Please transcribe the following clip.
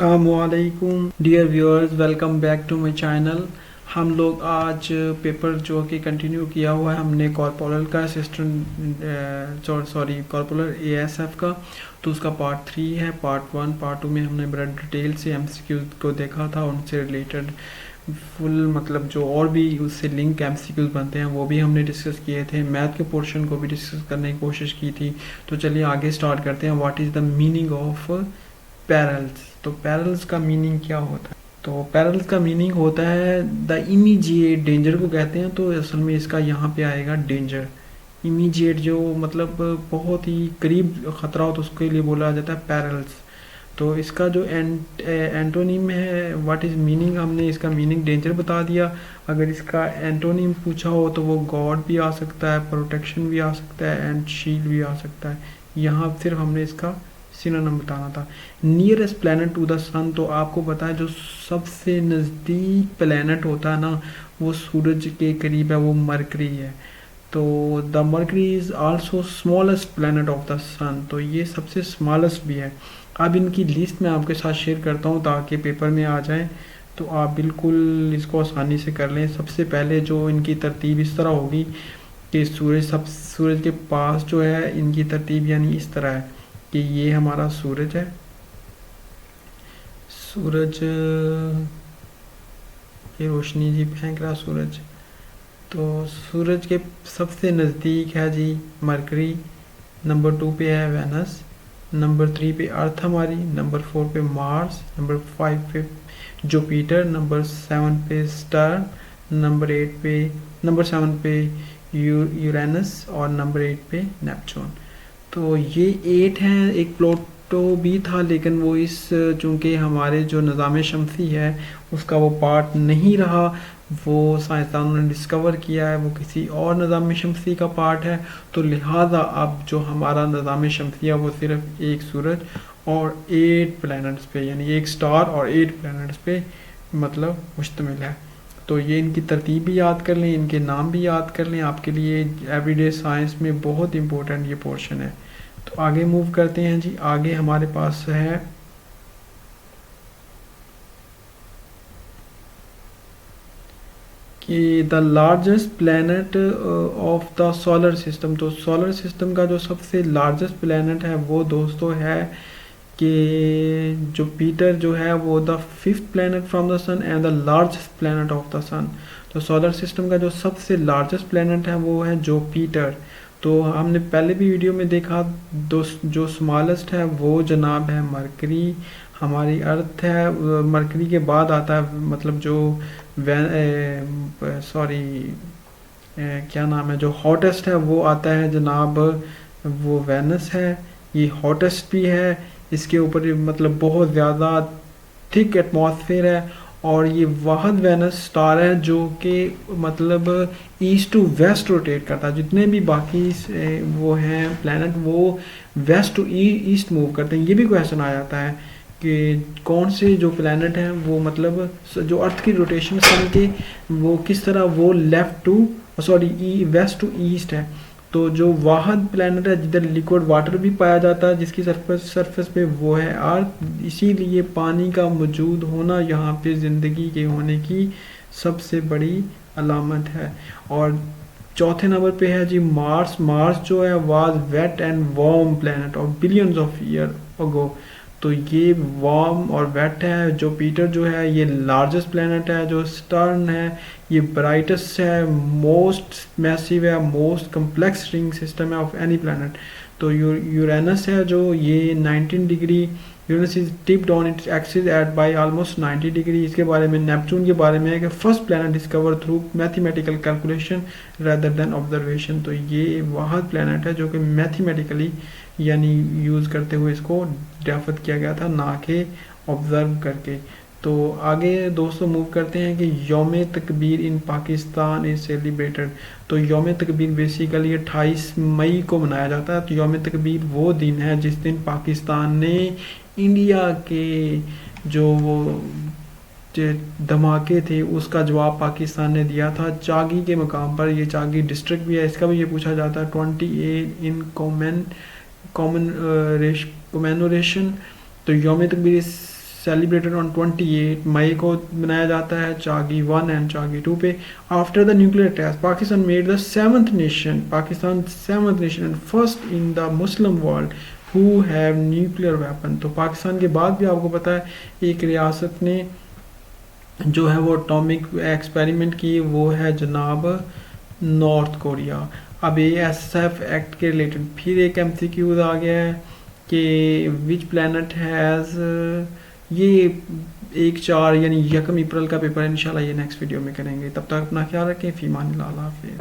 अस्सलामुअलैकुम dear viewers, welcome back to my channel. हम लोग आज पेपर जो कि कंटिन्यू किया हुआ है हमने कॉर्पोरल का असिस्टेंट कॉर्पोरल एएसएफ का, तो उसका पार्ट 3 है। पार्ट 1 पार्ट 2 में हमने बड़ा डिटेल से एमसीक्यू को देखा था, उनसे रिलेटेड फुल मतलब जो और भी उससे लिंक एमसीक्यूज बनते हैं वो भी हमने डिस्कस किए थे। मैथ के पोर्शन को भी डिस्कस करने की कोशिश की थी। तो चलिए आगे स्टार्ट करते हैं। What is the meaning of parallels. तो पैरेलल्स का मीनिंग क्या होता है? तो पैरेलल्स का मीनिंग होता है द इमीजिएट डेंजर को कहते हैं। तो असल में इसका यहाँ पे आएगा डेंजर। इमीजिएट जो मतलब बहुत ही करीब ख़तरा हो तो उसके लिए बोला जाता है पैरेलल्स। तो इसका जो एंटोनिम है, व्हाट इज़ मीनिंग, हमने इसका मीनिंग डेंजर बता दिया। अगर इसका एंटोनिम पूछा हो तो वो गॉड भी आ सकता है, प्रोटेक्शन भी आ सकता है एंड शील्ड भी आ सकता है। यहाँ सिर्फ हमने इसका सिनोनिम बताना था। Nearest planet to the sun, तो आपको पता है जो सबसे नज़दीक प्लैनेट होता है ना वो सूरज के करीब है, वो मरकरी है। तो the Mercury is also smallest planet of the sun, तो ये सबसे स्मॉलेस्ट भी है। अब इनकी लिस्ट मैं आपके साथ शेयर करता हूँ ताकि पेपर में आ जाए, तो आप बिल्कुल इसको आसानी से कर लें। सबसे पहले जो इनकी तरतीब इस तरह होगी कि सूरज के पास जो है इनकी तरतीब यानी इस तरह है कि ये हमारा सूरज है। सूरज ये रोशनी जी फेंक रहा सूरज। तो सूरज के सबसे नज़दीक है जी मरकरी, नंबर 2 पे है वेनस, नंबर 3 पे अर्थ हमारी, नंबर 4 पे मार्स, नंबर 5 पे जुपिटर, नंबर 7 पे स्टार, नंबर 7 पे यूरेनस और नंबर 8 पे नेपच्यून। तो ये 8 हैं। एक प्लूटो भी था लेकिन वो इस चूँकि हमारे जो निज़ाम शमसी है उसका वो पार्ट नहीं रहा, वो साइंसदानों ने डिस्कवर किया है, वो किसी और निज़ाम शमसी का पार्ट है। तो लिहाजा अब जो हमारा निज़ाम शमसी है वो सिर्फ एक सूरज और 8 प्लैनेट्स पे यानी एक स्टार और 8 प्लैनेट्स पे मतलब मुश्तमिल है। तो ये इनकी तरतीब भी याद कर लें, इनके नाम भी याद कर लें, आपके लिए एवरीडे साइंस में बहुत इम्पोर्टेंट ये पोर्शन है। तो आगे मूव करते हैं जी। आगे हमारे पास है कि the largest planet of the solar system. तो सोलर सिस्टम का जो सबसे लार्जेस्ट प्लैनेट है वो दोस्तों है कि जुपिटर जो है वो the 5th planet from the sun and the largest planet of the sun. तो सोलर सिस्टम का जो सबसे लार्जेस्ट प्लैनेट है वो है जुपिटर। तो हमने पहले भी वीडियो में देखा जो स्मॉलेस्ट है वो जनाब है मरकरी, हमारी अर्थ है। मरकरी के बाद आता है मतलब जो क्या नाम है, जो हॉटेस्ट है वो आता है जनाब वो वेनस है। ये हॉटेस्ट भी है, इसके ऊपर मतलब बहुत ज़्यादा थिक एटमॉस्फेयर है और ये वाहद वेनस स्टार है जो कि मतलब ईस्ट टू वेस्ट रोटेट करता है। जितने भी बाकी वो हैं प्लैनेट वो वेस्ट टू ईस्ट मूव करते हैं। ये भी क्वेश्चन आ जाता है कि कौन से जो प्लैनेट हैं वो मतलब जो अर्थ की रोटेशन सन के वो किस तरह वो left to west to east है। तो जो वाहद प्लैनेट है जिधर लिक्विड वाटर भी पाया जाता है जिसकी सरफेस पे वो है अर्थ। इसीलिए पानी का मौजूद होना यहाँ पे ज़िंदगी के होने की सबसे बड़ी अलामत है। और चौथे नंबर पे है जी मार्स। मार्स जो है was wet and warm planet और बिलियंस ऑफ ईयर अगो। तो ये वार्म और वेट है। जुपिटर जो है ये लार्जेस्ट प्लैनेट है। जो सटर्न है ये ब्राइटेस्ट है, मोस्ट मैसिव है, मोस्ट कम्प्लेक्स रिंग सिस्टम है ऑफ एनी प्लैनेट। तो यूरेनस है जो ये 19 degree, Uranus is tipped on its axis at by almost 90 degree. इसके बारे में नेपच्यून के बारे में है कि first planet discover through mathematical calculation rather than observation. तो ये वाहद प्लैनेट है जो कि मैथमेटिकली यानी यूज़ करते हुए इसको ड्राफ्ट किया गया था, ना कि ऑब्जर्व करके। तो आगे दोस्तों मूव करते हैं कि यौम तकबीर इन पाकिस्तान इज़ सेलिब्रेटेड। तो यौम तकबीर बेसिकली 28 मई को मनाया जाता है। तो यौम तकबीर वो दिन है जिस दिन पाकिस्तान ने इंडिया के जो वो धमाके थे उसका जवाब पाकिस्तान ने दिया था चागी के मकाम पर। ये चागी डिस्ट्रिक्ट भी है, इसका भी ये पूछा जाता है। 28 इन कॉमेमोरेशन। तो यौम तकबीर सेलिब्रेटेड ऑन 28 मई को मनाया जाता है चागी 1 एंड चागी 2 पे। After the nuclear test Pakistan made the seventh nation and first in the Muslim world who have nuclear weapon. तो पाकिस्तान के बाद भी आपको पता है एक रियासत ने जो है वो एटॉमिक एक्सपेरिमेंट की, वो है जनाब नॉर्थ कोरिया। अब ASF एक्ट के रिलेटेड फिर एक MCQ आ गया है कि विच प्लैनेट हैज़, ये 1/4 यानी 1 अप्रैल का पेपर इंशाल्लाह ये नेक्स्ट वीडियो में करेंगे। तब तक अपना ख्याल रखें। फीमान अल्लाह हाफिज़।